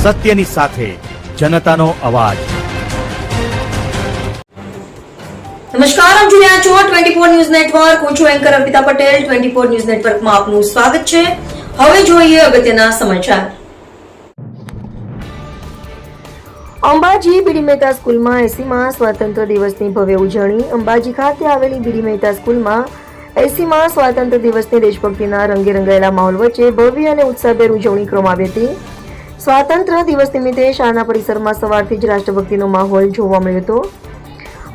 સત્યની સાથે જનતાનો અવાજ। નમસ્કાર, આપ જોઈ રહ્યા છો 24 ન્યૂઝ નેટવર્ક। હું છું એન્કર અર્પિતા પટેલ। 24 ન્યૂઝ નેટવર્કમાં આપનું સ્વાગત છે। હવે જોઈએ અગત્યના સમાચાર। અંબાજી બીડી મહેતા સ્કૂલમાં 80મા સ્વાતંત્ર્ય દિવસની ભવ્ય ઉજવણી। અંબાજી ખાતે આવેલી બીડી મહેતા સ્કૂલમાં 80મા સ્વાતંત્ર્ય દિવસની દેશભક્તિના રંગે રંગાયેલા માહોલ વચ્ચે ભવ્ય અને ઉત્સાહભેર ઉજવણી કરવામાં આવી હતી। સ્વાતંત્ર્ય દિવસ નિમિત્તે શાળાના પરિસરમાં સવારથી જ રાષ્ટ્રભક્તિનો માહોલ જોવા મળ્યો હતો।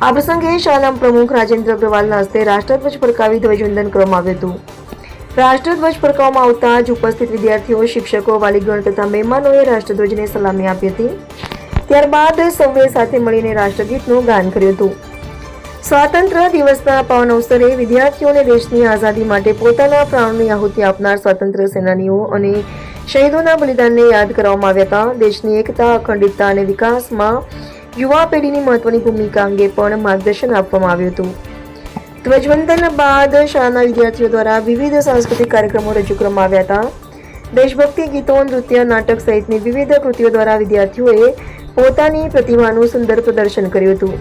આ પ્રસંગે શાળાના પ્રમુખ રાજેન્દ્ર અગ્રવાલના હસ્તે રાષ્ટ્રધ્વજ ફરકાવી ધ્વજવંદન કરવામાં આવ્યું હતું। રાષ્ટ્રધ્વજ ફરકાવવામાં આવતા જ ઉપસ્થિત વિદ્યાર્થીઓ, શિક્ષકો, વાલીગણ તથા મહેમાનોએ રાષ્ટ્રધ્વજને સલામી આપી હતી। ત્યારબાદ સૌએ સાથે મળીને રાષ્ટ્રગીતનું ગાન કર્યું હતું। સ્વાતંત્ર્ય દિવસના પાવન અવસરે વિદ્યાર્થીઓને દેશની આઝાદી માટે પોતાના પ્રાણોની આહુતિ આપનાર સ્વાતંત્ર્ય સેનાનીઓ અને શહીદોના બલિદાનને યાદ કરવામાં આવ્યા હતા। દેશની એકતા, અખંડિતતા અને વિકાસમાં યુવા પેઢીની મહત્વની ભૂમિકા અંગે પણ માર્ગદર્શન આપવામાં આવ્યું હતું। ધ્વજવંદન બાદ શાળાના વિદ્યાર્થીઓ દ્વારા વિવિધ સાંસ્કૃતિક કાર્યક્રમો રજૂ કરવામાં આવ્યા હતા। દેશભક્તિ ગીતો, નૃત્ય, નાટક સહિતની વિવિધ કૃતિઓ દ્વારા વિદ્યાર્થીઓએ પોતાની પ્રતિભાનું સુંદર પ્રદર્શન કર્યું હતું।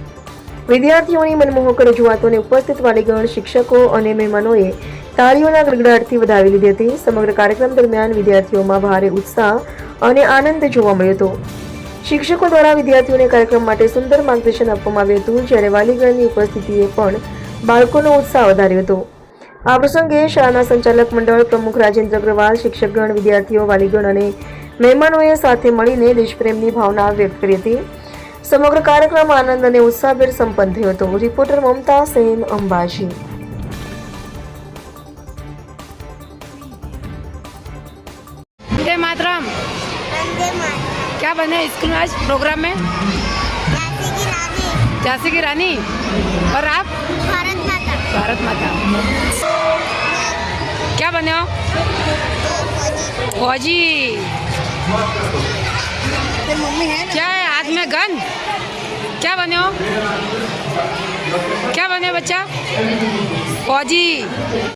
વિદ્યાર્થીઓની મનમોહક રજૂઆતોને ઉપસ્થિત વાલીગણ, શિક્ષકો અને મહેમાનોએ તાળીઓના ગડગડાટથી વધાવી લીધી હતી। સમગ્ર કાર્યક્રમ દરમિયાન વિદ્યાર્થીઓમાં ભારે ઉત્સાહ અને આનંદ જોવા મળ્યો હતો। શિક્ષકો દ્વારા વિદ્યાર્થીઓને કાર્યક્રમ માટે સુંદર માર્ગદર્શન આપવામાં આવ્યું હતું, જ્યારે વાલીગણની ઉપસ્થિતિએ પણ બાળકોનો ઉત્સાહ વધાર્યો હતો। આ પ્રસંગે શાળાના સંચાલક મંડળ પ્રમુખ રાજેન્દ્ર અગ્રવાલ, શિક્ષકગણ, વિદ્યાર્થીઓ, વાલીગણ અને મહેમાનોએ સાથે મળીને દેશપ્રેમની ભાવના વ્યક્ત કરી હતી। સમગ્ર કાર્યક્રમ આનંદ અને ઉત્સાહભેર સંપન્ન થયો હતો। રિપોર્ટર મમતા સેન, અંબાજી। वंदे मातरम। क्या बने स्कूल में आज प्रोग्राम में? झांसी की रानी। और आप? भारत माता। भारत माता। क्या बने हो? फौजी। मम्मी है क्या है हाथ में गन? क्या बने हो? क्या बने बच्चा? फौजी।